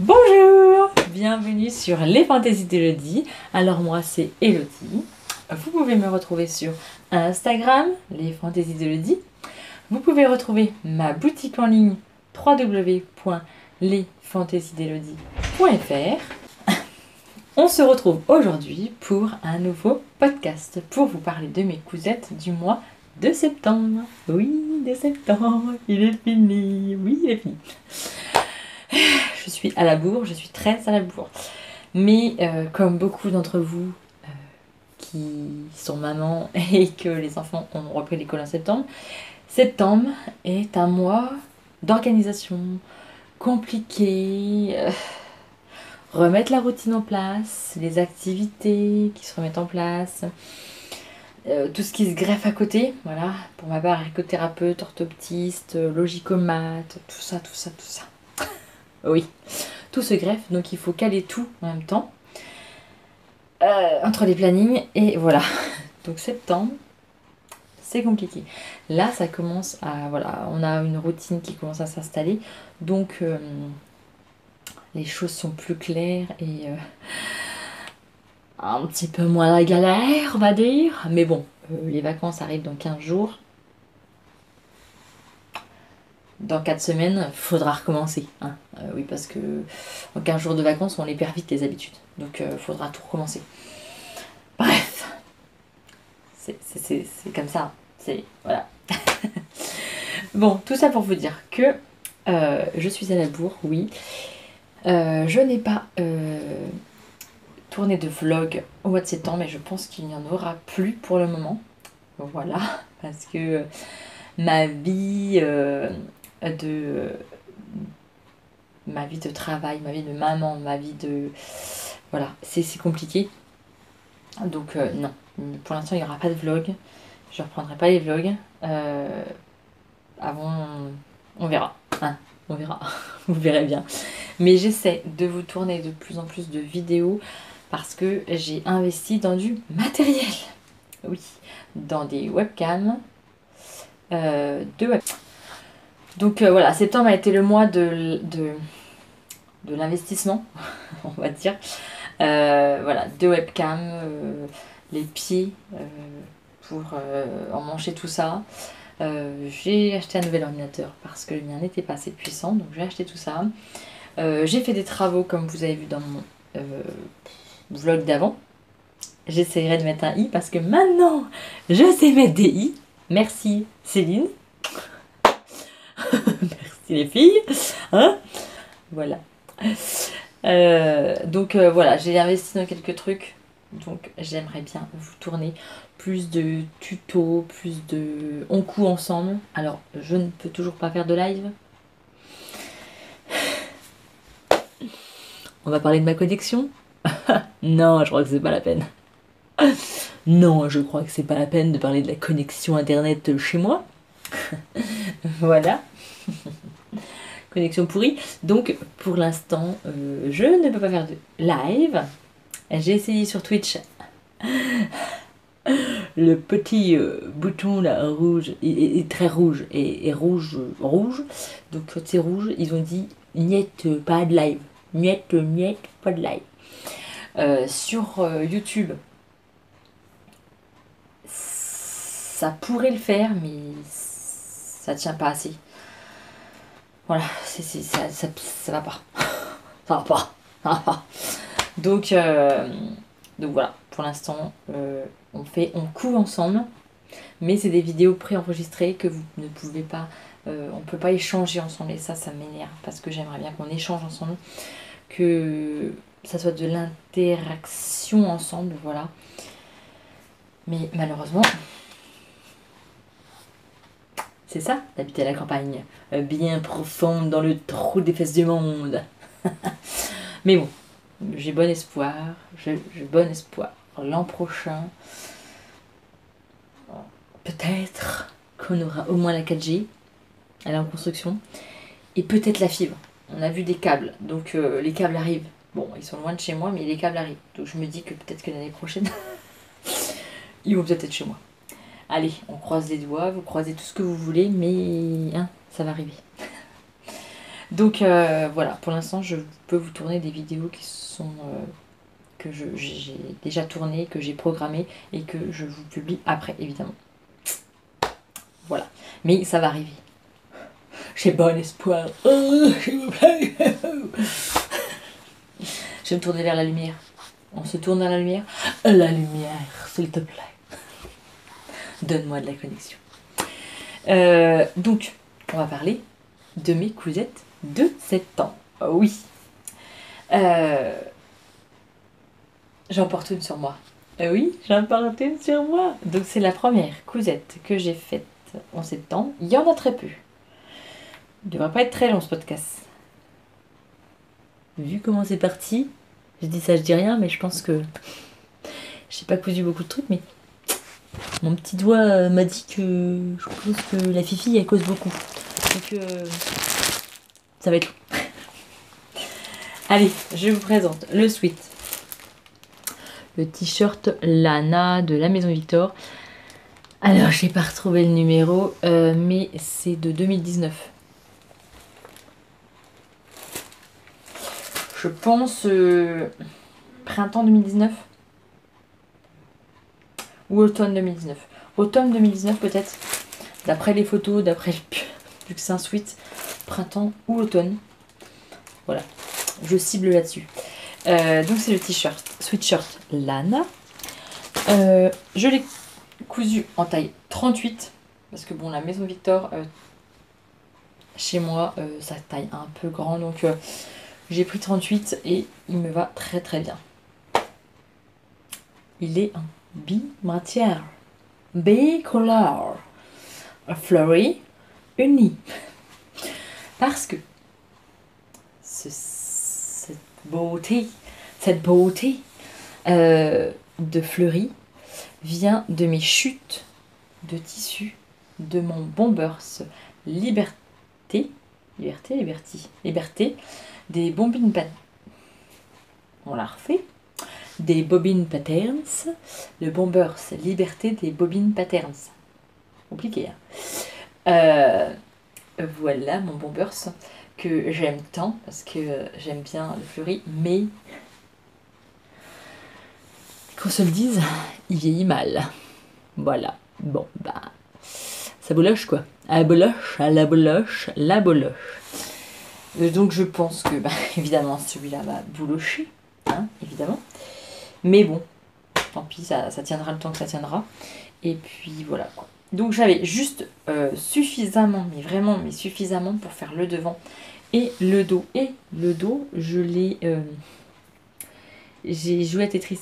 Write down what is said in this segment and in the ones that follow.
Bonjour, bienvenue sur les fantaisies d'Elodie. Alors moi c'est Elodie. Vous pouvez me retrouver sur Instagram, les fantaisies d'Elodie. Vous pouvez retrouver ma boutique en ligne www.lesfantaisiedelodie.fr. On se retrouve aujourd'hui pour un nouveau podcast pour vous parler de mes cousettes du mois de septembre. Oui, de septembre, il est fini. Oui, il est fini. Je suis à la bourre, je suis très à la bourre. Mais comme beaucoup d'entre vous qui sont mamans et que les enfants ont repris l'école en septembre, septembre est un mois d'organisation compliqué. Remettre la routine en place, les activités qui se remettent en place, tout ce qui se greffe à côté. Voilà, pour ma part, écothérapeute, orthoptiste, logicomate, tout ça. Oui, tout se greffe, donc il faut caler tout en même temps entre les plannings et voilà. Donc septembre, c'est compliqué. Là, ça commence à voilà, on a une routine qui commence à s'installer, donc les choses sont plus claires et un petit peu moins la galère, on va dire. Mais bon, les vacances arrivent dans 15 jours. Dans 4 semaines, il faudra recommencer. Hein. Oui, parce que en 15 jours de vacances, on les perd vite les habitudes. Donc il faudra tout recommencer. Bref, c'est comme ça. C'est voilà. Bon, tout ça pour vous dire que je suis à la bourre, oui. Je n'ai pas tourné de vlog au mois de septembre, mais je pense qu'il n'y en aura plus pour le moment. Voilà, parce que ma vie de travail, ma vie de maman, ma vie de... Voilà, c'est compliqué. Donc non, pour l'instant il n'y aura pas de vlog. Je ne reprendrai pas les vlogs. Avant, on verra. Hein, on verra, vous verrez bien. Mais j'essaie de vous tourner de plus en plus de vidéos parce que j'ai investi dans du matériel. Oui, dans des webcams. Donc voilà, septembre a été le mois de l'investissement, on va dire. Voilà, 2 webcams, les pieds pour emmancher tout ça. J'ai acheté un nouvel ordinateur parce que le mien n'était pas assez puissant, donc j'ai acheté tout ça. J'ai fait des travaux comme vous avez vu dans mon vlog d'avant. J'essaierai de mettre un i parce que maintenant je sais mettre des i. Merci Céline. Merci les filles. Hein, voilà. Donc voilà, j'ai investi dans quelques trucs. Donc j'aimerais bien vous tourner plus de tutos, plus de... On coud ensemble. Alors je ne peux toujours pas faire de live. On va parler de ma connexion. Non, je crois que c'est pas la peine. Non, je crois que c'est pas la peine de parler de la connexion internet chez moi. Voilà. Connexion pourrie. Donc pour l'instant, je ne peux pas faire de live. J'ai essayé sur Twitch. Le petit bouton là rouge est très rouge et rouge. Donc quand c'est rouge, ils ont dit niet pas de live. Niet pas de live. Sur YouTube, ça pourrait le faire, mais ça tient pas assez. Voilà, ça va pas. Ça va pas. Donc voilà, pour l'instant, on coud ensemble, mais c'est des vidéos préenregistrées que vous ne pouvez pas, on peut pas échanger ensemble, et ça m'énerve parce que j'aimerais bien qu'on échange ensemble, que ça soit de l'interaction ensemble, voilà. Mais malheureusement, c'est ça, d'habiter à la campagne, bien profonde dans le trou des fesses du monde. Mais bon, j'ai bon espoir, l'an prochain, peut-être qu'on aura au moins la 4G, elle est en construction, et peut-être la fibre. On a vu des câbles, donc les câbles arrivent. Bon, ils sont loin de chez moi, mais les câbles arrivent. Donc je me dis que peut-être que l'année prochaine, ils vont peut-être être chez moi. Allez, on croise les doigts, vous croisez tout ce que vous voulez, mais hein, ça va arriver. Donc voilà, pour l'instant je peux vous tourner des vidéos qui sont que j'ai déjà tournées, que j'ai programmées et que je vous publie après évidemment. Voilà, mais ça va arriver. J'ai bon espoir. Oh, s'il vous plaît. Je vais me tourner vers la lumière. On se tourne vers la lumière. La lumière, s'il te plaît. Donne-moi de la connexion. Donc, on va parler de mes cousettes de 7 ans. Oui. J'en porte une sur moi. Oui, j'en porte une sur moi. Donc, c'est la première cousette que j'ai faite en 7 ans. Il y en a très peu. Il ne devrait pas être très long ce podcast. Vu comment c'est parti, je dis ça, je dis rien, mais je pense que j'ai pas cousu beaucoup de trucs, mais mon petit doigt m'a dit que je pense que la fifi elle cause beaucoup. Donc ça va être long. Allez, je vous présente le sweat. Le t-shirt Lana de la Maison Victor. Alors, j'ai pas retrouvé le numéro, mais c'est de 2019. Je pense printemps 2019 ou automne 2019. Automne 2019 peut-être, d'après les photos, d'après vu que c'est un sweat, printemps ou automne. Voilà, je cible là-dessus. Donc c'est le t-shirt, sweatshirt Lana. Je l'ai cousu en taille 38, parce que bon, la Maison Victor, chez moi, ça taille un peu grand, donc j'ai pris 38 et il me va très très bien. Il est en bi-matière, bi-color, fleury, uni. Parce que cette beauté de fleury vient de mes chutes de tissu de mon Bombers Liberté, des bombines on l'a refait, des bobines patterns, le Bombers Liberté des bobines patterns. Compliqué, hein. Voilà mon Bombers que j'aime tant parce que j'aime bien le fleuri, mais qu'on se le dise, il vieillit mal. Voilà. Bon, bah, ça boloche quoi. À la boloche, à la boloche, la boloche. Donc je pense que, bah, évidemment, celui-là va boulocher, hein, évidemment. Mais bon, tant pis, ça tiendra le temps que ça tiendra. Et puis voilà quoi. Donc j'avais juste suffisamment, mais vraiment, mais suffisamment pour faire le devant et le dos. Et le dos, j'ai joué à Tetris.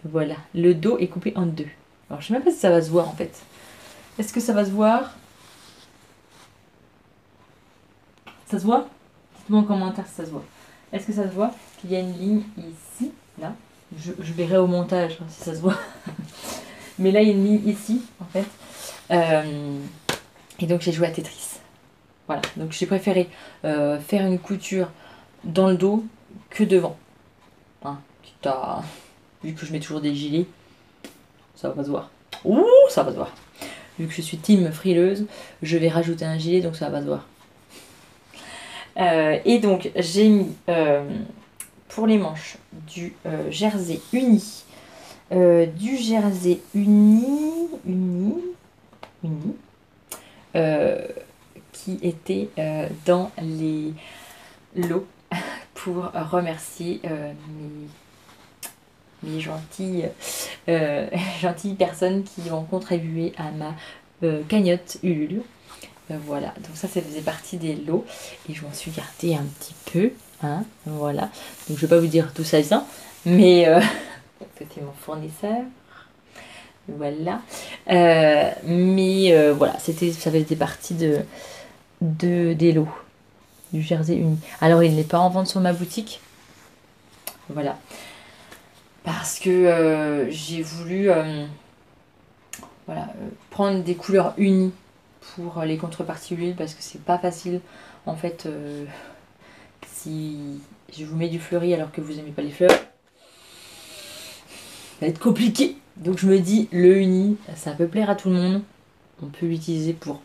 Voilà, le dos est coupé en deux. Alors je sais même pas si ça va se voir en fait. Est-ce que ça va se voir? Ça se voit? Dites-moi en commentaire si ça se voit. Est-ce que ça se voit qu'il y a une ligne ici, là? Je verrai au montage hein, si ça se voit. Mais là, il y a une ligne ici, en fait. Et donc, j'ai joué à Tetris. Voilà. Donc, j'ai préféré faire une couture dans le dos que devant. Hein, vu que je mets toujours des gilets, ça va pas se voir. Ouh, ça va se voir. Vu que je suis team frileuse, je vais rajouter un gilet, donc ça va se voir. Et donc, j'ai mis pour les manches du jersey uni. Qui était dans les lots pour remercier mes gentilles personnes qui ont contribué à ma cagnotte Ulule. Voilà, donc ça faisait partie des lots et je m'en suis gardée un petit peu, hein, voilà. Donc je vais pas vous dire d'où ça vient, mais c'était mon fournisseur, voilà. Mais voilà, ça faisait partie des lots du jersey uni. Alors il n'est pas en vente sur ma boutique, voilà, parce que j'ai voulu prendre des couleurs unies pour les contreparties huile parce que c'est pas facile en fait si je vous mets du fleuri alors que vous aimez pas les fleurs, ça va être compliqué. Donc je me dis le uni ça peut plaire à tout le monde, on peut l'utiliser pour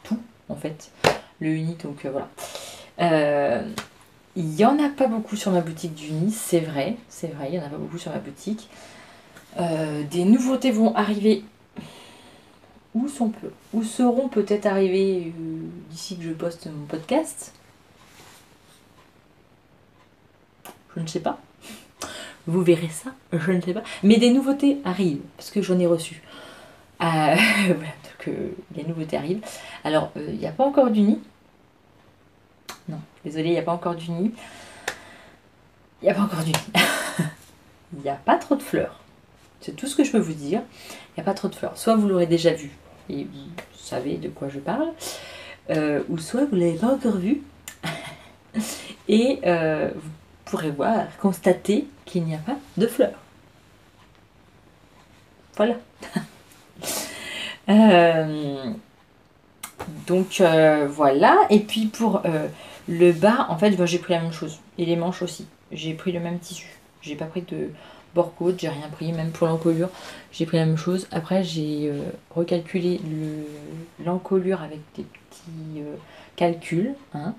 tout en fait, le uni, donc voilà. Il n'y en a pas beaucoup sur ma boutique d'Uni, c'est vrai, il n'y en a pas beaucoup sur ma boutique. Des nouveautés vont arriver ou seront peut-être arrivées d'ici que je poste mon podcast. Je ne sais pas. Vous verrez ça, je ne sais pas. Mais des nouveautés arrivent, parce que j'en ai reçu. Voilà, donc les nouveautés arrivent. Alors, il n'y a pas encore d'Uni. Non, désolé, il n'y a pas encore d'Uni. Il n'y a pas encore d'Uni. Il n'y a pas trop de fleurs. C'est tout ce que je peux vous dire. Il n'y a pas trop de fleurs. Soit vous l'aurez déjà vu et vous savez de quoi je parle, ou soit vous ne l'avez pas encore vu et vous pourrez voir, constater qu'il n'y a pas de fleurs. Voilà. Donc voilà. Et puis pour le bas, en fait, j'ai pris la même chose. Et les manches aussi. J'ai pris le même tissu. J'ai pas pris de bord côte, j'ai rien pris, même pour l'encolure, j'ai pris la même chose. Après, j'ai recalculé l'encolure avec des petits calculs, hein,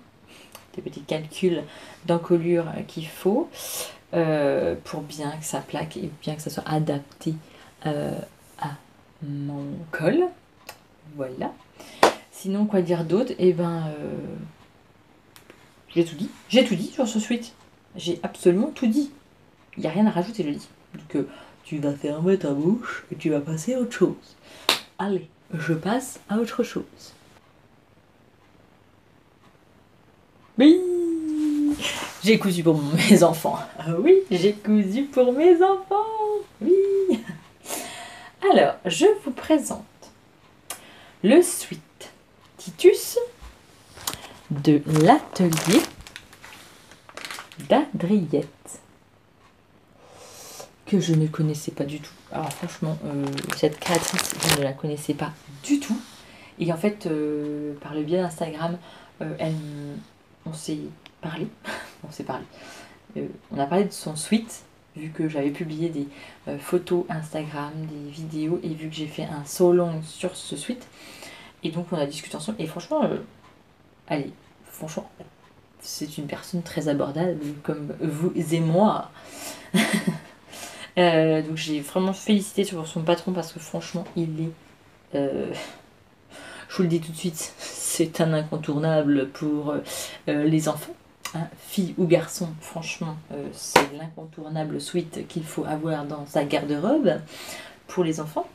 des petits calculs d'encolure qu'il faut pour bien que ça plaque et bien que ça soit adapté à mon col. Voilà. Sinon, quoi dire d'autre? Eh ben, j'ai tout dit. J'ai tout dit sur ce sweat. J'ai absolument tout dit. Il n'y a rien à rajouter, je dis. Donc, tu vas fermer ta bouche et tu vas passer à autre chose. Allez, je passe à autre chose. Oui, j'ai cousu pour mes enfants. Ah oui, j'ai cousu pour mes enfants. Oui. Alors, je vous présente le sweat Titus de l'atelier d'Adriette, que je ne connaissais pas du tout. Alors franchement, cette créatrice, je ne la connaissais pas du tout. Et en fait, par le biais d'Instagram, on s'est parlé. On a parlé de son sweat, vu que j'avais publié des photos Instagram, des vidéos, et vu que j'ai fait un so long sur ce sweat. Et donc on a discuté ensemble. Et franchement, allez, franchement, c'est une personne très abordable, comme vous et moi. Donc j'ai vraiment félicité sur son patron parce que franchement il est, je vous le dis tout de suite, c'est un incontournable pour les enfants, hein, filles ou garçons. Franchement c'est l'incontournable sweat qu'il faut avoir dans sa garde-robe pour les enfants.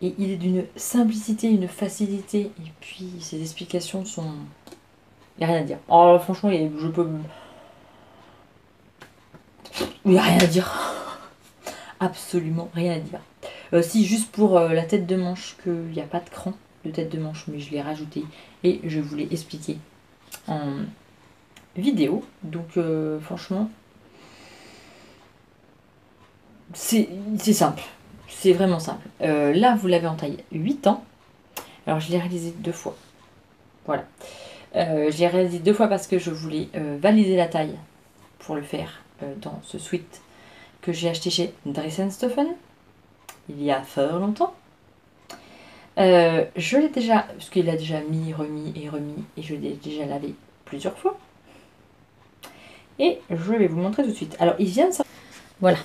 Et il est d'une simplicité, une facilité, et puis ses explications sont... Il n'y a rien à dire. Oh, franchement, je peux... Il n'y a rien à dire. Absolument rien à dire. Si, juste pour la tête de manche, qu'il n'y a pas de cran de tête de manche, mais je l'ai rajouté et je vous l'ai expliqué en vidéo. Donc franchement, c'est simple. C'est vraiment simple. Là, vous l'avez en taille 8 ans. Alors, je l'ai réalisé 2 fois. Voilà. Je l'ai réalisé 2 fois parce que je voulais valider la taille pour le faire dans ce sweat que j'ai acheté chez Dress & Stephen il y a fort longtemps. Je l'ai déjà, parce qu'il a déjà remis, et je l'ai déjà lavé plusieurs fois. Et je vais vous montrer tout de suite. Alors, il vient de sortir. Voilà.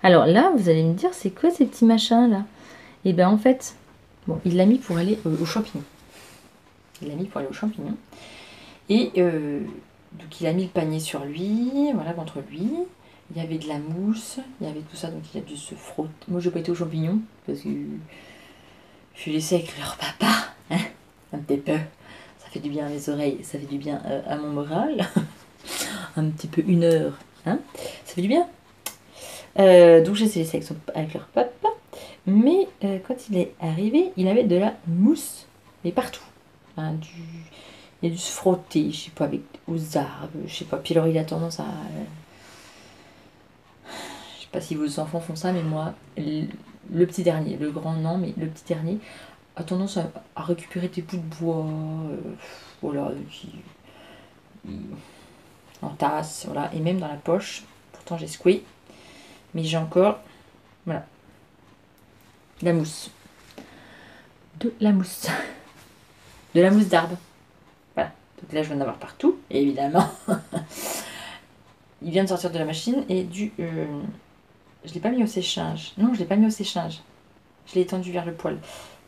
Alors là, vous allez me dire, c'est quoi ces petits machins là? Et ben en fait, bon, il l'a mis pour aller aux champignons. Et donc il a mis le panier sur lui, voilà, contre lui. Il y avait de la mousse, il y avait tout ça, donc il a dû se frotter. Moi, je n'ai pas été aux champignons, parce que je suis laissée avec leur papa, hein, un petit peu. Ça fait du bien à mes oreilles, ça fait du bien à mon moral. Un petit peu 1 heure, hein, ça fait du bien. Donc j'ai laissé avec leur papa. Mais quand il est arrivé, il avait de la mousse, mais partout. Hein, il a dû se frotter, je sais pas, aux arbres, je sais pas. Puis alors il a tendance à... je sais pas si vos enfants font ça, mais moi, le petit dernier, le grand non, mais le petit dernier a tendance à récupérer des bouts de bois, voilà, en tasse, voilà, et même dans la poche. Pourtant j'ai secoué, mais j'ai encore, voilà, de la mousse. De la mousse d'arbre. Voilà. Donc là, je viens d'avoir partout, évidemment. Il vient de sortir de la machine et je ne l'ai pas mis au séchage. Non, je ne l'ai pas mis au séchage. Je l'ai étendu vers le poêle.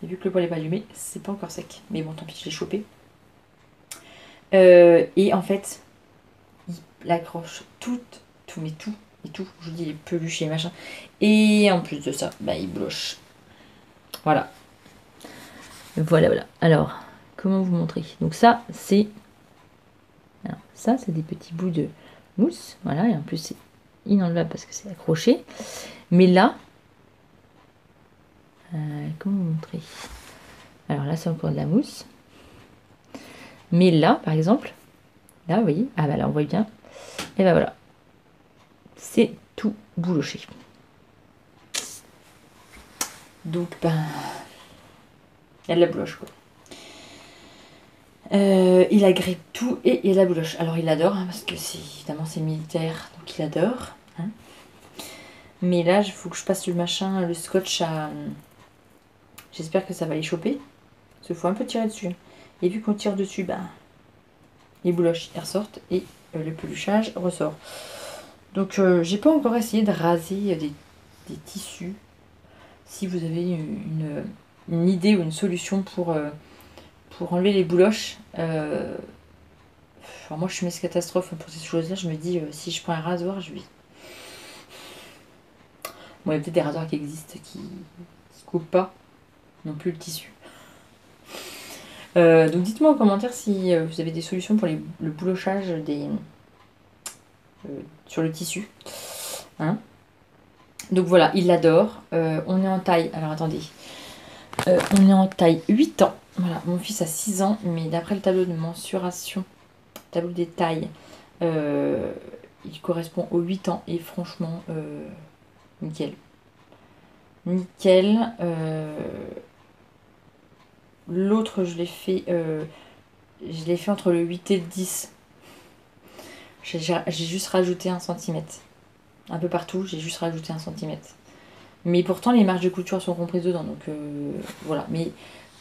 Et vu que le poêle n'est pas allumé, c'est pas encore sec. Mais bon, tant pis, je l'ai chopé. Et en fait, il accroche tout, mais tout, et tout. Je vous dis, les peluches et machin. Et en plus de ça, bah, il bloche. Voilà. Voilà. Alors, comment vous montrer? Donc ça, c'est... Alors, ça, c'est des petits bouts de mousse. Voilà, et en plus, c'est inenlevable parce que c'est accroché. Mais là... comment vous montrer? Alors là, c'est encore de la mousse. Mais là, par exemple... Là, vous voyez? Ah bah là, on voit bien. Et bah voilà. C'est tout bouloché. Donc, ben... il y a de la bouloche, quoi. Il agrippe tout et il y a de la bouloche. Alors, il adore, hein, parce que évidemment, c'est militaire, donc il adore. Hein. Mais là, il faut que je passe le machin, le scotch à... J'espère que ça va les choper. Parce qu'il faut un peu tirer dessus. Et vu qu'on tire dessus, ben... les bouloches, elles ressortent et le peluchage ressort. Donc, j'ai pas encore essayé de raser des tissus. Si vous avez une idée ou une solution pour enlever les bouloches, enfin, moi je suis mes catastrophes pour ces choses-là. Je me dis, si je prends un rasoir, je vais... Bon, il y a peut-être des rasoirs qui existent qui coupent pas non plus le tissu. Donc dites-moi en commentaire si vous avez des solutions pour le boulochage sur le tissu. Hein. Donc voilà, il l'adore. On est en taille... Alors attendez. On est en taille 8 ans. Voilà, mon fils a 6 ans, mais d'après le tableau de mensuration, tableau des tailles, il correspond aux 8 ans. Et franchement, nickel. Nickel. L'autre, je l'ai fait entre le 8 et le 10. J'ai juste rajouté 1 cm. Un peu partout, j'ai juste rajouté 1 cm. Mais pourtant, les marges de couture sont comprises dedans. Donc voilà. Mais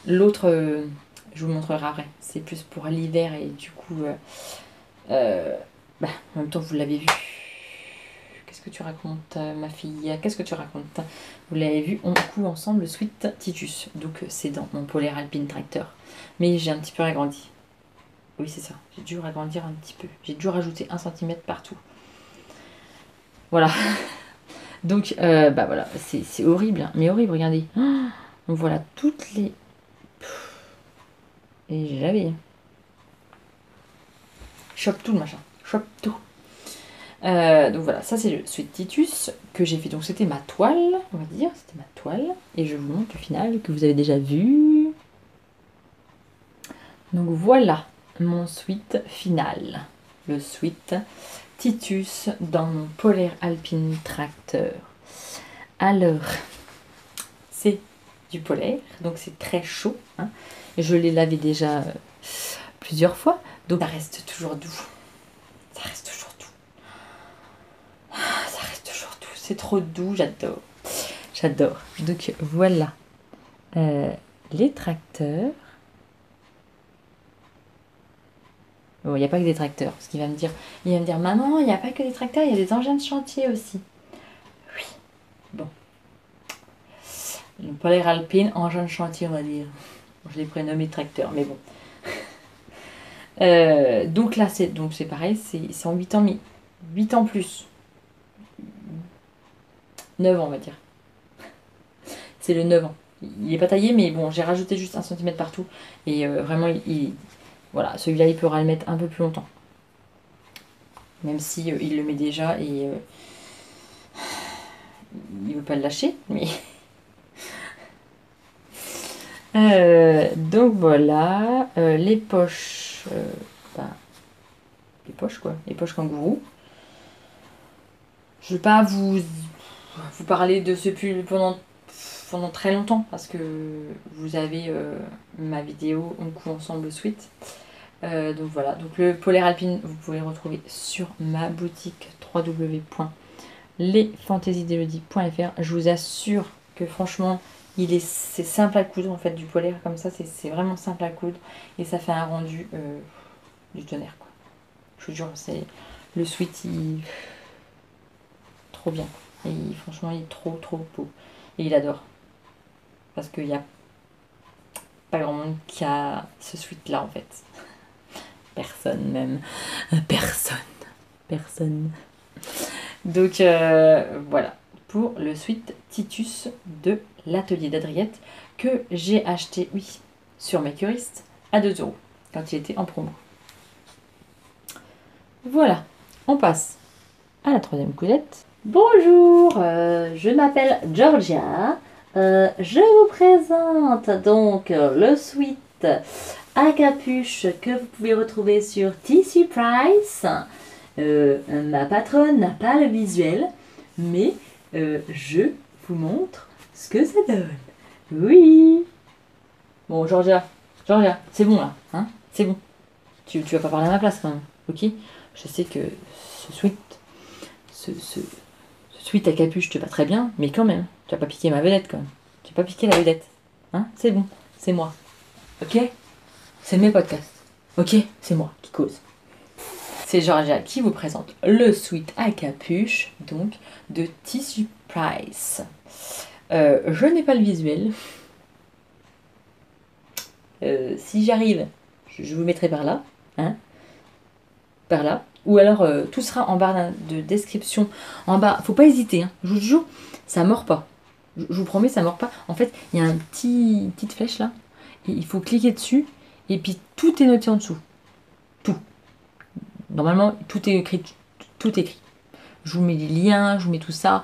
l'autre, je vous montrerai après. C'est plus pour l'hiver et du coup... en même temps, vous l'avez vu. Qu'est-ce que tu racontes, ma fille? Qu'est-ce que tu racontes? Vous l'avez vu, on coud ensemble le Sweet Titus. Donc c'est dans mon Polaire Alpine Tracteur. Mais j'ai un petit peu agrandi. Oui, c'est ça. J'ai dû agrandir un petit peu. J'ai dû rajouter 1 cm partout. Voilà. Donc, voilà, c'est horrible. Hein. Mais horrible, regardez. Donc voilà, toutes les... Et j'ai lavé. Chope tout le machin. Chope tout. Donc voilà, ça c'est le Sweet Titus que j'ai fait. Donc c'était ma toile, on va dire. C'était ma toile. Et je vous montre le final que vous avez déjà vu. Donc voilà mon sweat final. Le Sweet Titus dans mon Polaire Alpine Tracteur. Alors, c'est du polaire, donc c'est très chaud. Hein. Je l'ai lavé déjà plusieurs fois, donc ça reste toujours doux. Ça reste toujours doux. Ça reste toujours doux. C'est trop doux, j'adore. J'adore. Donc voilà les tracteurs. Bon, il n'y a pas que des tracteurs, parce qu'il va me dire, maman, il n'y a pas que des tracteurs, il y a des engins de chantier aussi. Oui. Bon. Le Polaire Alpine, engin de chantier, on va dire. Je l'ai prénommé tracteur, mais bon. Donc là, c'est pareil, c'est en 8 ans, mais 8 ans plus. 9 ans, on va dire. C'est le 9 ans. Il n'est pas taillé, mais bon, j'ai rajouté juste 1 cm partout. Et vraiment, voilà, celui-là, il pourra le mettre un peu plus longtemps. Même si il le met déjà et il veut pas le lâcher, mais... donc voilà, les poches, les poches quoi, les poches kangourou. Je vais pas vous parler de ce pull pendant très longtemps parce que vous avez ma vidéo On coud ensemble sweat. Donc voilà, donc le Polaire Alpine, vous pouvez le retrouver sur ma boutique www.lesfantaisiesdelodie.fr. Je vous assure que franchement, c'est simple à coudre en fait du polaire comme ça, c'est vraiment simple à coudre et ça fait un rendu du tonnerre, quoi. Je vous jure, c'est le sweat, trop bien. Et franchement, il est trop beau. Et il adore. Parce qu'il n'y a pas grand monde qui a ce sweat là en fait. Personne même. Personne. Personne. Donc voilà. Pour le sweat Titus de l'atelier d'Adriette que j'ai acheté, oui, sur Makerist à 2 € quand il était en promo. Voilà. On passe à la troisième coulette. Bonjour, je m'appelle Georgia. Je vous présente donc le sweat à capuche que vous pouvez retrouver sur Tissu Price. Ma patronne n'a pas le visuel, mais je vous montre ce que ça donne. Oui. Bon, Georgia, c'est bon là, hein? C'est bon. Tu vas pas parler à ma place quand même, ok? Je sais que ce sweat à capuche te va très bien, mais quand même, tu vas pas piquer ma vedette quand même. Tu vas pas piquer la vedette. Hein? C'est bon, c'est moi. Ok? C'est mes podcasts. Ok? C'est moi qui cause. C'est Georgia qui vous présente le sweat à capuche, donc, de Tissu Price. Je n'ai pas le visuel. Si j'arrive, je vous mettrai par là. Hein? Par là. Ou alors, tout sera en barre de description. En bas, faut pas hésiter. Hein. Je vous jure, ça mord pas. Je vous promets, ça mord pas. En fait, il y a une petite flèche là. Et il faut cliquer dessus. Et puis, tout est noté en dessous. Tout. Normalement, tout est écrit. Tout écrit. Je vous mets les liens, je vous mets tout ça.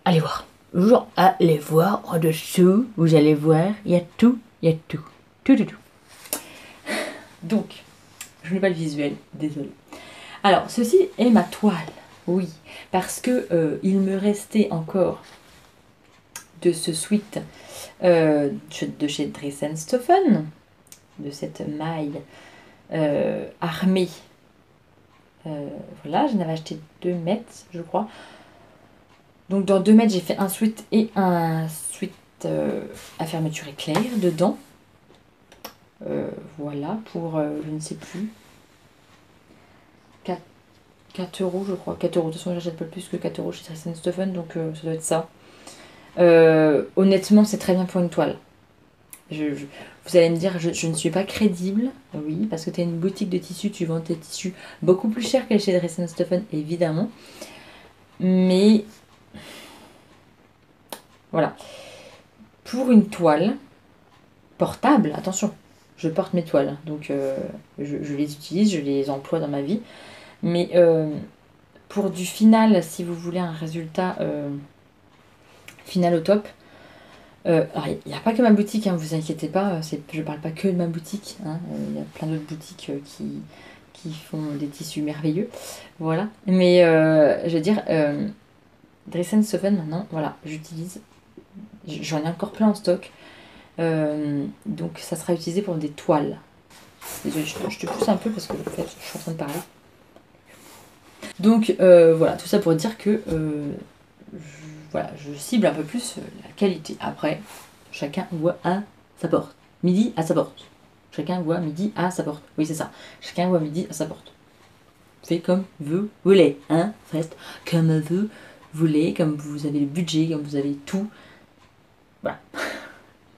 Allez voir. Toujours allez voir en dessous. Vous allez voir. Il y a tout. Il y a tout. Tout. Donc, je n'ai pas le visuel. Désolée. Alors, ceci est ma toile. Oui. Parce que il me restait encore de ce sweat de chez Dress & Stephen. De cette maille armée. Voilà, j'en avais acheté 2 mètres, je crois. Donc dans 2 mètres, j'ai fait un sweat et un sweat à fermeture éclair dedans. Voilà, pour, je ne sais plus, 4 € je crois. 4 €, de toute façon, j'achète pas plus que 4 € chez Dress & Stephen, donc ça doit être ça. Honnêtement, c'est très bien pour une toile. Vous allez me dire, je ne suis pas crédible. Oui, parce que tu as une boutique de tissus, tu vends tes tissus beaucoup plus cher que chez Dress & Stephen, évidemment. Mais voilà. Pour une toile portable, attention, je porte mes toiles, donc je les utilise, je les emploie dans ma vie. Mais pour du final, si vous voulez un résultat final au top, alors, il n'y a pas que ma boutique, hein, vous inquiétez pas, je parle pas que de ma boutique, hein, il y a plein d'autres boutiques qui font des tissus merveilleux, voilà. Mais je veux dire, Dress & Stephen maintenant, voilà, j'utilise, j'en ai encore plein en stock, donc ça sera utilisé pour des toiles. Désolée, je te pousse un peu parce que en fait, je suis en train de parler. Donc voilà, tout ça pour dire que voilà, je cible un peu plus la qualité. Après, chacun voit à sa porte. Midi à sa porte. Chacun voit midi à sa porte. Oui, c'est ça. Chacun voit midi à sa porte. Faites comme vous voulez. Hein? Faites comme vous voulez, comme vous avez le budget, comme vous avez tout. Voilà.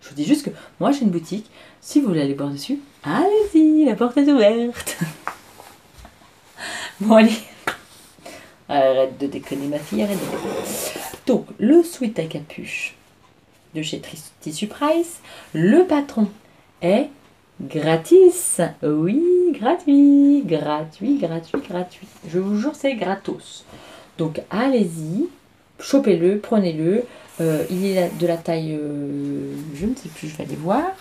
Je vous dis juste que moi, j'ai une boutique. Si vous voulez aller boire dessus, allez-y, la porte est ouverte. Bon, allez. Arrête de déconner, ma fille, arrête de déconner. Donc, le sweat à capuche de chez Tissu Price, le patron est gratis. Oui, gratuit. Je vous jure, c'est gratos. Donc, allez-y, chopez-le, prenez-le. Il est de la taille, je ne sais plus, je vais aller voir.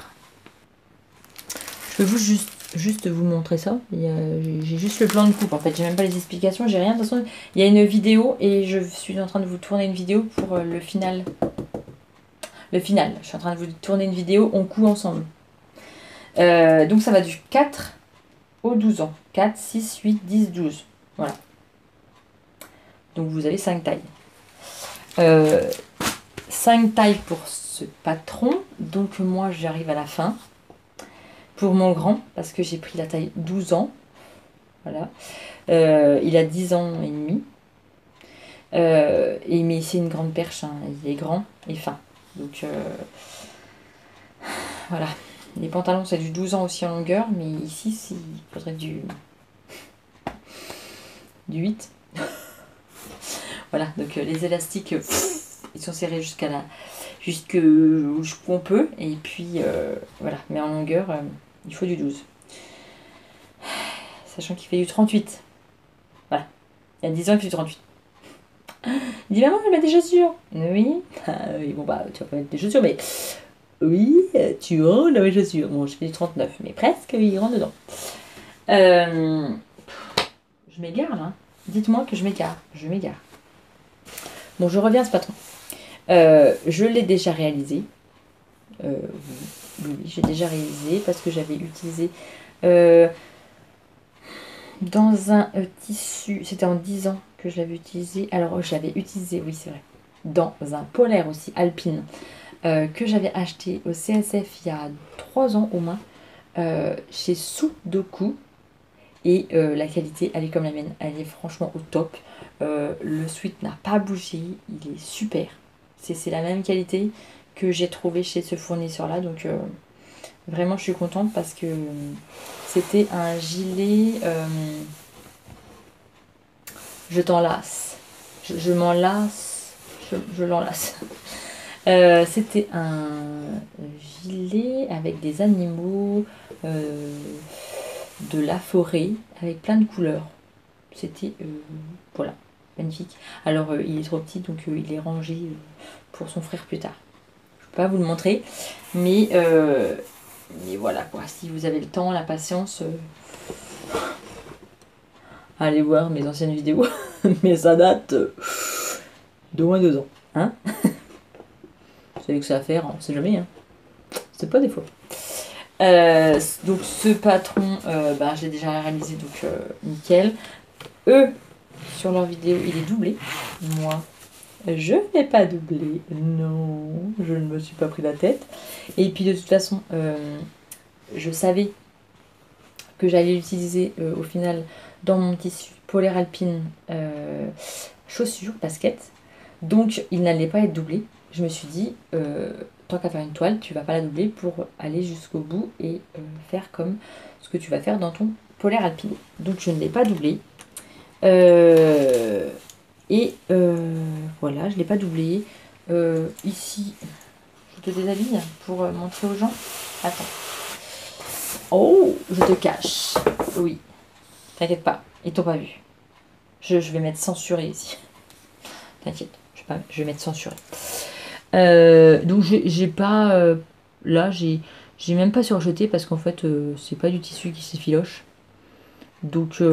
Je peux juste vous montrer ça. J'ai juste le plan de coupe en fait, j'ai même pas les explications, j'ai rien. De toute façon, il y a une vidéo et je suis en train de vous tourner une vidéo pour le final. Je suis en train de vous tourner une vidéo, on coud ensemble. Donc ça va du 4 au 12 ans. 4, 6, 8, 10, 12. Voilà. Donc vous avez 5 tailles. 5 tailles pour ce patron. Donc moi j'arrive à la fin. pour mon grand, parce que j'ai pris la taille 12 ans. Voilà. Il a 10 ans et demi. Mais c'est une grande perche, hein. Il est grand et fin. Donc voilà. Les pantalons, c'est du 12 ans aussi en longueur, mais ici, il faudrait du 8. Voilà, donc les élastiques, ils sont serrés jusqu'où on peut. Et puis, voilà. Mais en longueur, il faut du 12. Sachant qu'il fait du 38. Voilà. Il y a 10 ans, il fait du 38. Il dit, maman, je vais mettre des chaussures. Oui. Ah, oui, bon, bah, tu vas pas mettre des chaussures, mais oui, tu rentres dans mes chaussures. Bon, je fais du 39, mais presque, il rentre dedans. Je m'égare, là. Dites-moi que je m'égare. Je m'égare. Bon, je reviens à ce patron. Je l'ai déjà réalisé. Oui, j'ai déjà réalisé parce que j'avais utilisé dans un tissu, c'était en 10 ans que je l'avais utilisé. Alors, j'avais utilisé, oui, c'est vrai, dans un polaire aussi, alpine, que j'avais acheté au CSF il y a 3 ans au moins, chez Sudoku. Et la qualité, elle est comme la mienne, elle est franchement au top. Le sweat n'a pas bougé, il est super. C'est la même qualité que j'ai trouvé chez ce fournisseur-là. Donc vraiment, je suis contente parce que c'était un gilet... je t'en lasse. Je m'en lasse. Je l'enlace. C'était un gilet avec des animaux, de la forêt, avec plein de couleurs. C'était, voilà, magnifique. Alors, il est trop petit, donc il est rangé pour son frère plus tard. Je peux pas vous le montrer, mais voilà quoi. Si vous avez le temps, la patience, allez voir mes anciennes vidéos. Mais ça date d'au moins 2 ans. Hein. Vous savez que ça à faire, on sait jamais. Hein. C'est pas des fois. Donc ce patron, je l'ai déjà réalisé, donc nickel. Eux, sur leur vidéo, il est doublé. Moi, je n'ai pas doublé. Non, je ne me suis pas pris la tête. Et puis de toute façon, je savais que j'allais l'utiliser au final dans mon tissu polaire alpine chaussures, baskets. Donc il n'allait pas être doublé. Je me suis dit, tant qu'à faire une toile, tu vas pas la doubler pour aller jusqu'au bout et faire comme ce que tu vas faire dans ton polaire alpine. Donc je ne l'ai pas doublé. Voilà, je ne l'ai pas doublé. Ici, je te déshabille pour montrer aux gens. Attends. Oh, je te cache. Oui, t'inquiète pas, ils t'ont pas vu. Je vais mettre censuré ici. T'inquiète, je vais mettre censuré. Donc j'ai pas... là, j'ai même pas surjeté parce qu'en fait, c'est pas du tissu qui s'effiloche. Donc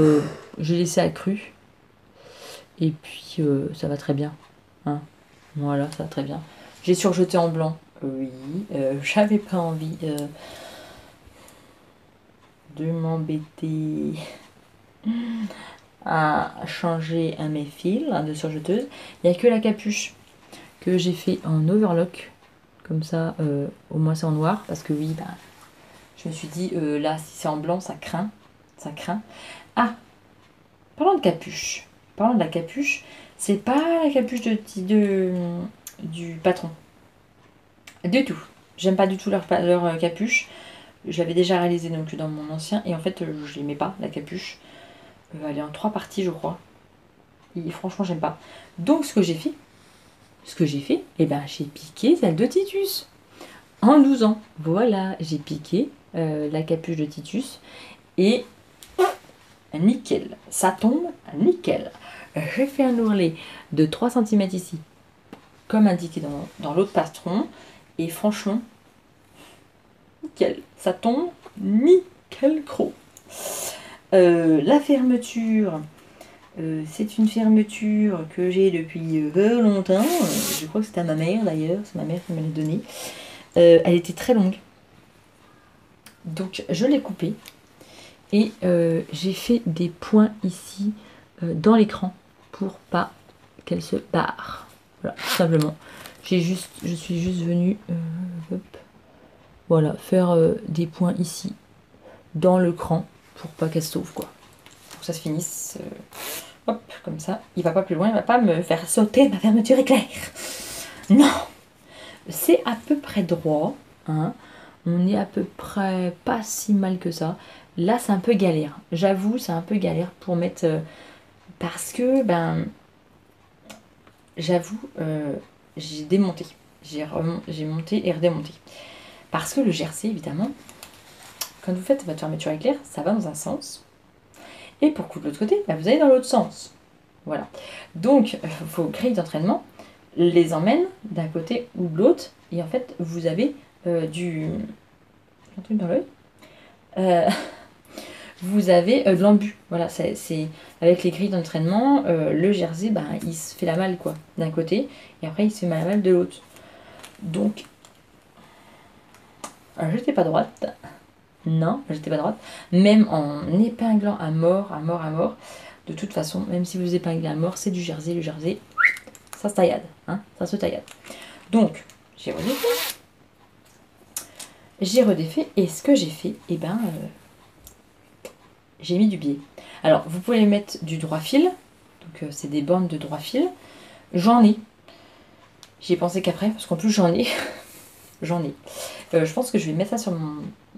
j'ai laissé à cru. Et puis ça va très bien. Hein. Voilà, ça va très bien. J'ai surjeté en blanc. Oui, j'avais pas envie de m'embêter à changer mes fils de surjeteuse. Il n'y a que la capuche que j'ai fait en overlock. Comme ça, au moins c'est en noir. Parce que oui, je me suis dit, là, si c'est en blanc, ça craint. Ça craint. Ah, parlons de capuche. Parlons de la capuche. C'est pas la capuche du patron. Du tout. J'aime pas du tout leur capuche. J'avais déjà réalisé donc dans mon ancien. Et en fait, je l'aimais pas, la capuche. Elle est en 3 parties, je crois. Et franchement, j'aime pas. Donc, ce que j'ai fait, j'ai piqué celle de Titus. En 12 ans. Voilà, j'ai piqué la capuche de Titus. Et nickel. Ça tombe nickel. J'ai fait un ourlet de 3 cm ici, comme indiqué dans l'autre patron. Et franchement, nickel. Ça tombe nickel gros. La fermeture, c'est une fermeture que j'ai depuis longtemps. Je crois que c'était à ma mère d'ailleurs. C'est ma mère qui me l'a donnée. Elle était très longue. Donc je l'ai coupée. Et j'ai fait des points ici dans l'écran pour pas qu'elle se barre. Voilà, tout simplement. Je suis juste venue voilà, faire des points ici dans le cran pour pas qu'elle sauve quoi. Pour que ça se finisse. Hop, comme ça. Il va pas plus loin, il va pas me faire sauter ma fermeture éclair. Non, c'est à peu près droit. Hein. On est à peu près pas si mal que ça. Là, c'est un peu galère. J'avoue, c'est un peu galère pour mettre... parce que, ben... J'avoue, j'ai démonté. J'ai monté et redémonté. Parce que le jersey, évidemment, quand vous faites votre fermeture éclair, ça va dans un sens. Et pour coudre de l'autre côté, ben, vous allez dans l'autre sens. Voilà. Donc, vos grilles d'entraînement les emmènent d'un côté ou de l'autre. Et en fait, vous avez du... un truc dans l'œil. Vous avez de l'embu. Voilà, c'est avec les grilles d'entraînement, le jersey, ben, il se fait la malle quoi, d'un côté, et après il se fait la malle de l'autre. Donc, j'étais pas droite. Non, j'étais pas droite. Même en épinglant à mort, à mort, à mort, de toute façon, même si vous épinglez à mort, c'est du jersey. Le jersey, ça se taillade. Hein, ça se taillade. Donc, j'ai redéfait. J'ai redéfait, et ce que j'ai fait, eh ben... j'ai mis du biais. Alors, vous pouvez mettre du droit fil. Donc, c'est des bandes de droit fil. J'en ai. J'y ai pensé qu'après, parce qu'en plus, j'en ai. J'en ai. Je pense que je vais mettre ça sur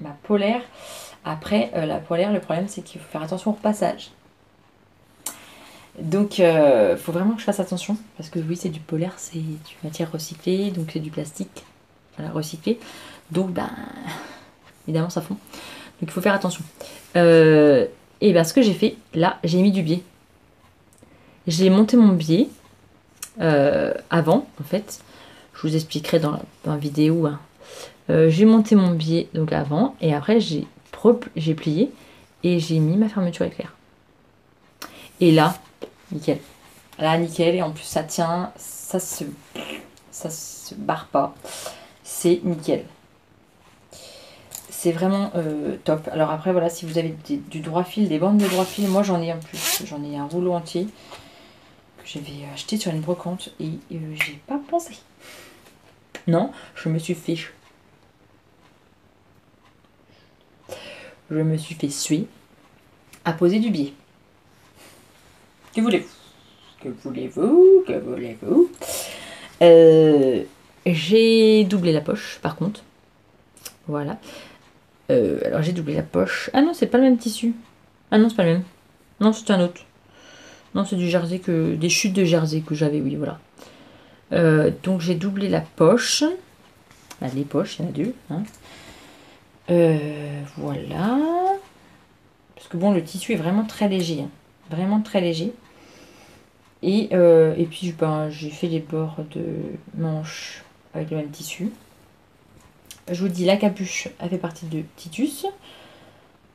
ma polaire. Après, la polaire, le problème, c'est qu'il faut faire attention au repassage. Donc, il faut vraiment que je fasse attention. Parce que oui, c'est du polaire, c'est du matière recyclée. Donc, c'est du plastique recyclé. Donc, ben, évidemment, ça fond. Donc, il faut faire attention. Et bien, ce que j'ai fait, là, j'ai mis du biais. J'ai monté mon biais avant, en fait. Je vous expliquerai dans la vidéo. Hein. J'ai monté mon biais donc avant, et après, j'ai plié et j'ai mis ma fermeture éclair. Et là, nickel. Là, nickel. Et en plus, ça tient, ça se barre pas. C'est nickel. C'est vraiment top. Alors après, voilà, si vous avez du droit fil, des bandes de droit fil, moi j'en ai en plus. J'en ai un rouleau entier que j'avais acheté sur une brocante et j'ai pas pensé. Non, je me suis fait... Je me suis fait suer à poser du biais. Que voulez-vous? Que voulez-vous? Que voulez-vous? J'ai doublé la poche, par contre. Voilà. Alors j'ai doublé la poche. Ah non, c'est pas le même tissu. Ah non, c'est pas le même. Non, c'est un autre. Non, c'est du jersey des chutes de jersey que j'avais, oui, voilà. Donc j'ai doublé la poche. Ah, les poches, il y en a deux. Hein. Voilà. Parce que bon, le tissu est vraiment très léger. Hein. Vraiment très léger. Et puis ben, j'ai fait les bords de manches avec le même tissu. Je vous dis, la capuche, elle fait partie de Titus.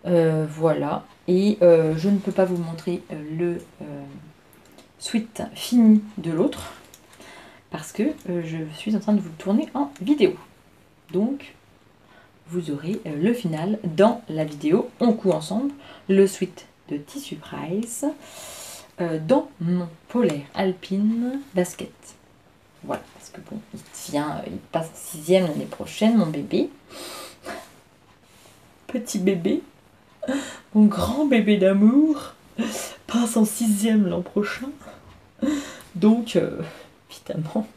Voilà. Et je ne peux pas vous montrer le sweat fini de l'autre. Parce que je suis en train de vous le tourner en vidéo. Donc, vous aurez le final dans la vidéo. On coud ensemble le sweat de Tissu Price dans mon polaire alpine basket. Voilà, parce que bon, il passe en 6e l'année prochaine, mon bébé. Petit bébé, mon grand bébé d'amour, passe en 6e l'an prochain. Donc, évidemment,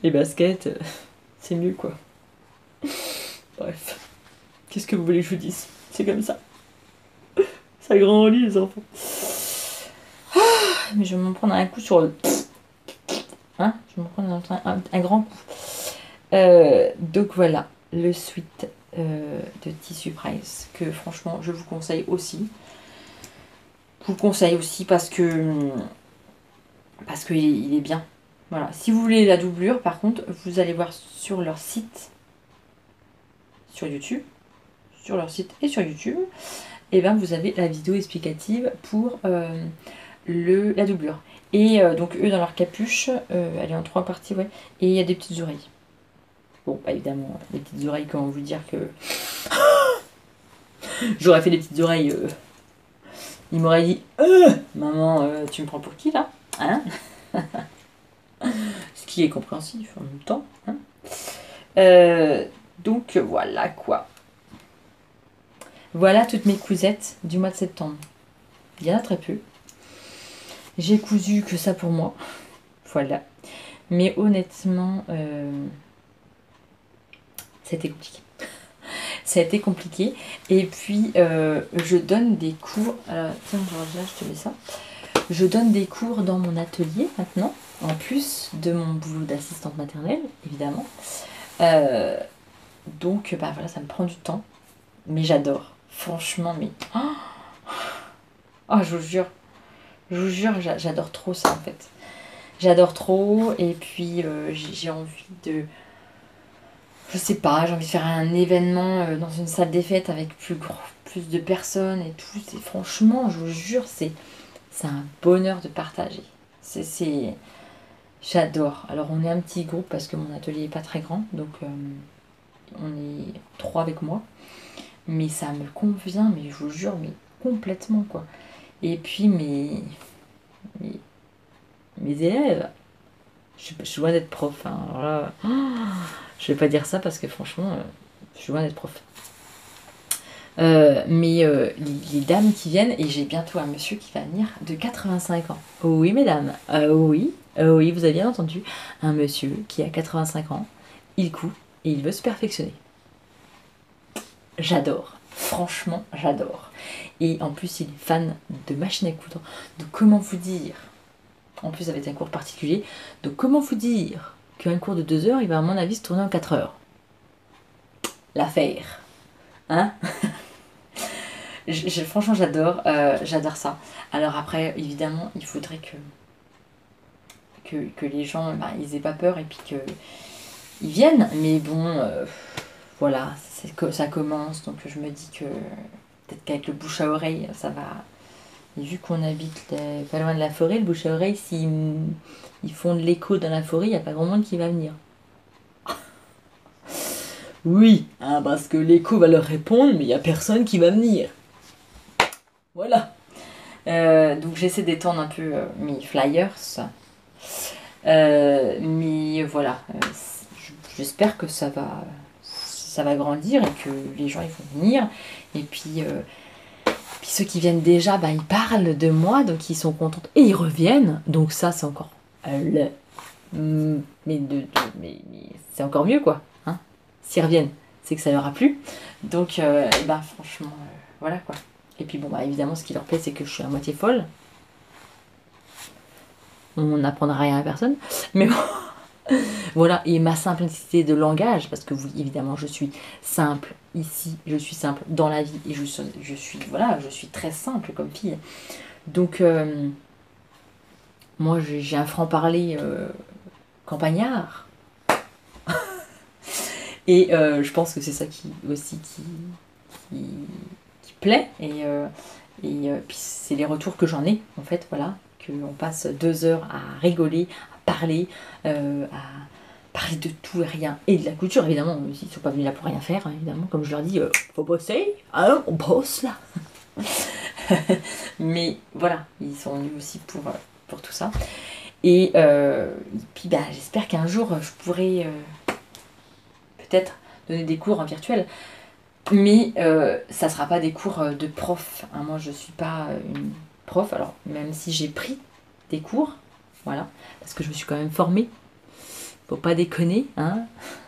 les baskets, c'est mieux quoi. Bref, qu'est-ce que vous voulez que je vous dise? C'est comme ça. Ça grandit les enfants. Ah, mais je vais m'en prendre un coup sur le... Hein, je vais m'en prendre un grand coup. Donc voilà, le sweat de Tissu Price, que franchement je vous conseille aussi. Je vous le conseille aussi parce qu'il est bien. Voilà. Si vous voulez la doublure, par contre, vous allez voir sur leur site, sur YouTube, sur leur site et sur YouTube, et bien vous avez la vidéo explicative pour la doublure. Et donc eux dans leur capuche, elle est en 3 parties, ouais, et il y a des petites oreilles. Bon, bah, évidemment, les petites oreilles, comment vous dire que j'aurais fait des petites oreilles, il m'aurait dit maman, tu me prends pour qui là, hein? Ce qui est compréhensif en même temps. Hein. Donc voilà quoi. Voilà toutes mes cousettes du mois de septembre. Il y en a très peu. J'ai cousu que ça pour moi. Voilà. Mais honnêtement, ça a été compliqué. Ça a été compliqué. Et puis, je donne des cours. Alors, tiens, là, je te mets ça. Je donne des cours dans mon atelier maintenant, en plus de mon boulot d'assistante maternelle, évidemment. Donc, bah voilà, ça me prend du temps. Mais j'adore. Franchement, mais... Oh, je vous jure, j'adore trop ça, en fait. J'adore trop. Et puis, j'ai envie de... Je sais pas, j'ai envie de faire un événement dans une salle des fêtes avec plus de personnes et tout. Franchement, je vous jure, c'est un bonheur de partager. J'adore. Alors, on est un petit groupe parce que mon atelier est pas très grand. Donc, on est 3 avec moi. Mais ça me convient, mais je vous jure, mais complètement, quoi. Et puis, mes, mes élèves, je suis loin d'être prof. Hein. Alors là, je vais pas dire ça parce que franchement, je suis loin d'être prof. Mais les dames qui viennent, et j'ai bientôt un monsieur qui va venir de 85 ans. Oui, mesdames, oui, vous avez bien entendu. Un monsieur qui a 85 ans, il coud et il veut se perfectionner. J'adore, franchement, j'adore. Et en plus, il est fan de machine à coudre. Donc, comment vous dire? En plus, avec un cours particulier. Donc, comment vous dire qu'un cours de 2 heures, il va à mon avis se tourner en 4 heures? L'affaire. Hein? Franchement, j'adore ça. Alors après, évidemment, il faudrait que les gens, bah, ils aient pas peur et puis qu'ils viennent. Mais bon, voilà, ça commence. Donc je me dis que peut-être qu'avec le bouche à oreille, ça va. Et vu qu'on habite pas loin de la forêt, le bouche à oreille, s'ils ils font de l'écho dans la forêt, il n'y a pas grand monde qui va venir. Oui, hein, parce que l'écho va leur répondre, mais il n'y a personne qui va venir. Voilà. Donc j'essaie d'étendre un peu mes flyers. Mais voilà, j'espère que ça va grandir et que les gens ils vont venir. Et puis ceux qui viennent déjà, bah, ils parlent de moi, donc ils sont contents. Et ils reviennent, donc ça c'est encore mais c'est encore mieux quoi. Hein. S'ils reviennent, c'est que ça leur a plu. Donc bah, franchement, voilà quoi. Et puis bon bah évidemment ce qui leur plaît c'est que je suis à moitié folle. On n'apprendra rien à personne. Mais bon, voilà, et ma simplicité de langage, parce que oui, évidemment, je suis simple ici, je suis simple dans la vie, et je suis très simple comme fille. Donc, moi, j'ai un franc-parler campagnard. Et je pense que c'est ça qui plaît. Et puis c'est les retours que j'en ai, en fait, voilà. Qu'on passe 2 heures à rigoler, à parler de tout et rien. Et de la couture, évidemment. Ils ne sont pas venus là pour rien faire, hein, évidemment. Comme je leur dis, faut bosser, hein, on bosse là. Mais voilà, ils sont venus aussi pour tout ça. Et puis bah, j'espère qu'un jour, je pourrai peut-être donner des cours en virtuel. Mais ça ne sera pas des cours de prof. Hein. Moi, je ne suis pas une prof. Alors, même si j'ai pris des cours, voilà, parce que je me suis quand même formée. Faut pas déconner, hein.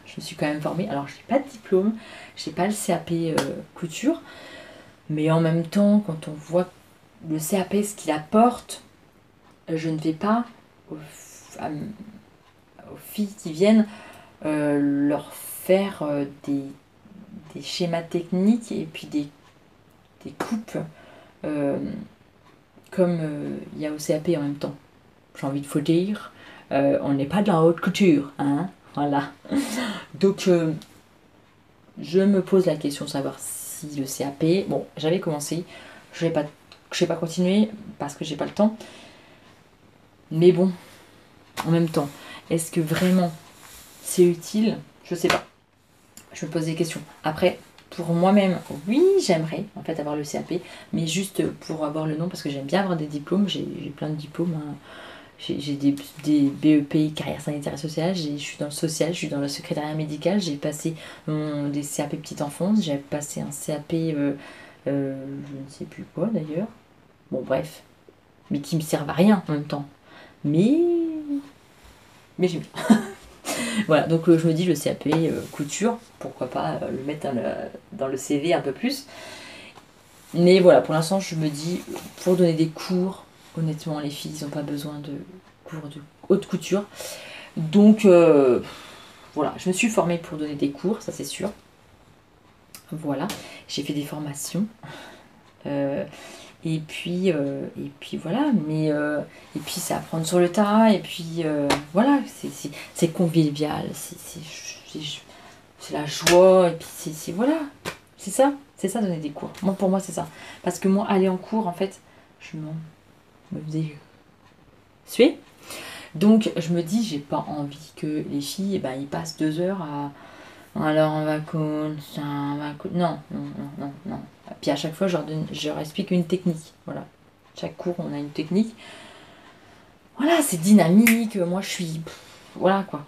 Je me suis quand même formée. Alors, je n'ai pas de diplôme, je n'ai pas le CAP couture. Mais en même temps, quand on voit le CAP, ce qu'il apporte, je ne vais pas aux filles qui viennent leur faire des schémas techniques et puis des coupes comme il y a au CAP en même temps. J'ai envie de vous dire, on n'est pas de la haute couture, hein, voilà. Donc je me pose la question de savoir si le CAP, bon, j'avais commencé, je vais pas continuer parce que j'ai pas le temps. Mais bon, en même temps, est-ce que vraiment c'est utile? Je sais pas. Je me pose des questions. Après, pour moi-même, oui, j'aimerais en fait avoir le CAP, mais juste pour avoir le nom, parce que j'aime bien avoir des diplômes. J'ai plein de diplômes. Hein. J'ai des BEP, carrière sanitaire et sociale. Je suis dans le social, je suis dans le secrétariat médical. J'ai passé des CAP petite enfance. J'ai passé un CAP je ne sais plus quoi d'ailleurs. Bon bref, mais qui me servent à rien en même temps. Mais j'aime bien. Voilà, donc je me dis le CAP couture, pourquoi pas le mettre dans le CV un peu plus. Mais voilà, pour l'instant je me dis, pour donner des cours, honnêtement les filles ils n'ont pas besoin de cours de haute couture. Donc voilà, je me suis formée pour donner des cours, ça c'est sûr. Voilà, j'ai fait des formations. Et puis voilà, mais et puis c'est apprendre sur le tas, et puis voilà, c'est convivial, c'est la joie, et puis c'est voilà, c'est ça donner des cours. Moi, pour moi, c'est ça. Parce que moi, aller en cours, en fait, je me faisais suer. Donc, je me dis, j'ai pas envie que les filles, eh ben, ils passent 2 heures à. Alors, on va non, non, non, non, non. Puis à chaque fois, je leur explique une technique. Voilà. Chaque cours, on a une technique. Voilà, c'est dynamique. Moi, je suis. Voilà, quoi.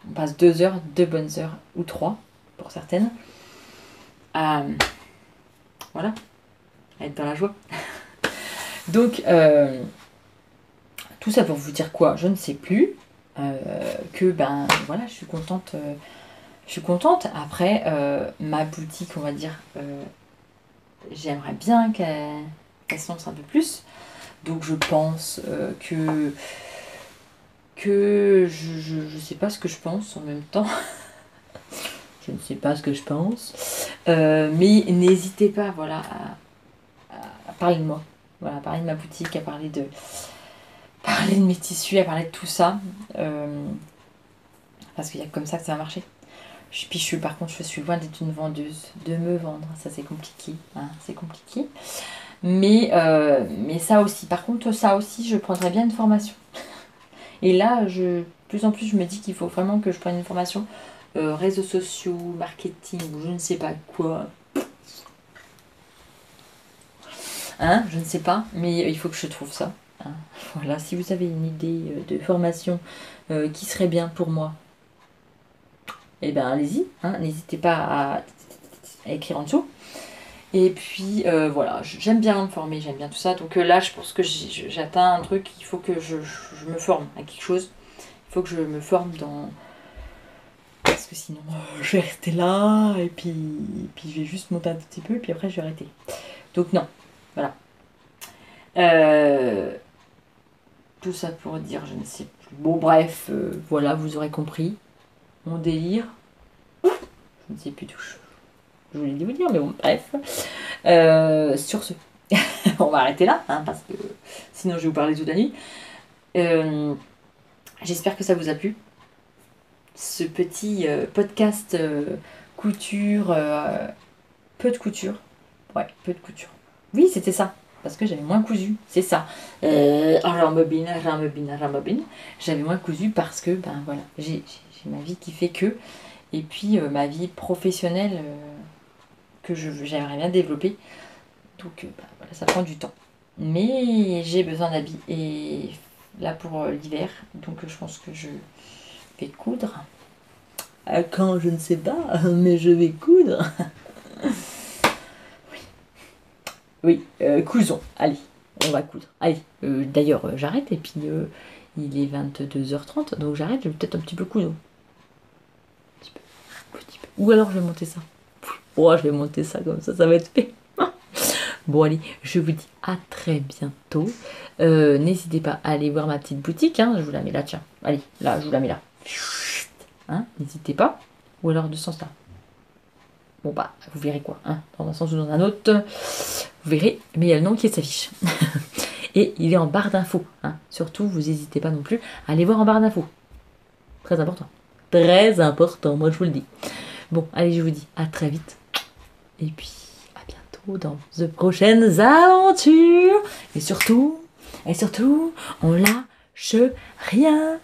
On passe 2 heures, 2 bonnes heures, ou 3, pour certaines. Voilà. À être dans la joie. Donc, tout ça pour vous dire quoi? Je ne sais plus. Que, ben, voilà, je suis contente. Je suis contente. Après, ma boutique, on va dire, j'aimerais bien qu'elle se lance un peu plus. Donc je pense que je sais pas ce que je pense en même temps. Je ne sais pas ce que je pense. Mais n'hésitez pas, voilà, à parler de moi. Voilà, à parler de ma boutique, à parler de mes tissus, à parler de tout ça. Parce qu'il y a comme ça que ça va marcher. Puis par contre, je suis loin d'être une vendeuse, de me vendre, ça c'est compliqué, hein, c'est compliqué. Mais ça aussi, par contre, ça aussi, je prendrais bien une formation. Et là, de plus en plus, je me dis qu'il faut vraiment que je prenne une formation réseaux sociaux, marketing, ou je ne sais pas quoi. Hein, je ne sais pas, mais il faut que je trouve ça. Hein. Voilà, si vous avez une idée de formation qui serait bien pour moi, eh bien allez-y, hein, n'hésitez pas à écrire en dessous. Et puis voilà, j'aime bien me former, j'aime bien tout ça. Donc là, je pense que j'atteins un truc, il faut que je me forme à quelque chose. Il faut que je me forme dans... Parce que sinon, je vais rester là, et puis je vais juste monter un petit peu, et puis après, je vais arrêter. Donc non, voilà. Tout ça pour dire, je ne sais plus. Bon, bref, voilà, vous aurez compris. Mon délire. Je ne sais plus tout. Je voulais vous dire, mais bon, bref. Sur ce, on va arrêter là, hein, parce que sinon je vais vous parler toute la nuit. J'espère que ça vous a plu. Ce petit podcast couture, peu de couture. Ouais, peu de couture. Oui, c'était ça, parce que j'avais moins cousu, c'est ça. Rembobine. J'avais moins cousu parce que, ben voilà, j'ai ma vie qui fait que. Et puis ma vie professionnelle que j'aimerais bien développer. Donc voilà, ça prend du temps. Mais j'ai besoin d'habits. Et là pour l'hiver, donc je pense que je vais coudre. Quand je ne sais pas, mais je vais coudre. Oui, cousons. Allez, on va coudre. Allez, d'ailleurs, j'arrête et puis il est 22h30, donc j'arrête, je vais peut-être un petit peu coudre. Petit peu. Ou alors je vais monter ça. Oh, je vais monter ça comme ça va être fait. Bon allez, je vous dis à très bientôt. N'hésitez pas à aller voir ma petite boutique, hein, je vous la mets là, tiens. Allez, là, je vous la mets là. Hein, n'hésitez pas. Ou alors de ce sens là. Bon bah, vous verrez quoi, hein, dans un sens ou dans un autre. Vous verrez, mais il y a le nom qui s'affiche. Et il est en barre d'infos. Hein. Surtout, vous n'hésitez pas non plus à aller voir en barre d'infos. Très important. Très important, moi je vous le dis. Bon, allez, je vous dis à très vite. Et puis, à bientôt dans de prochaines aventures. Et surtout, on lâche rien.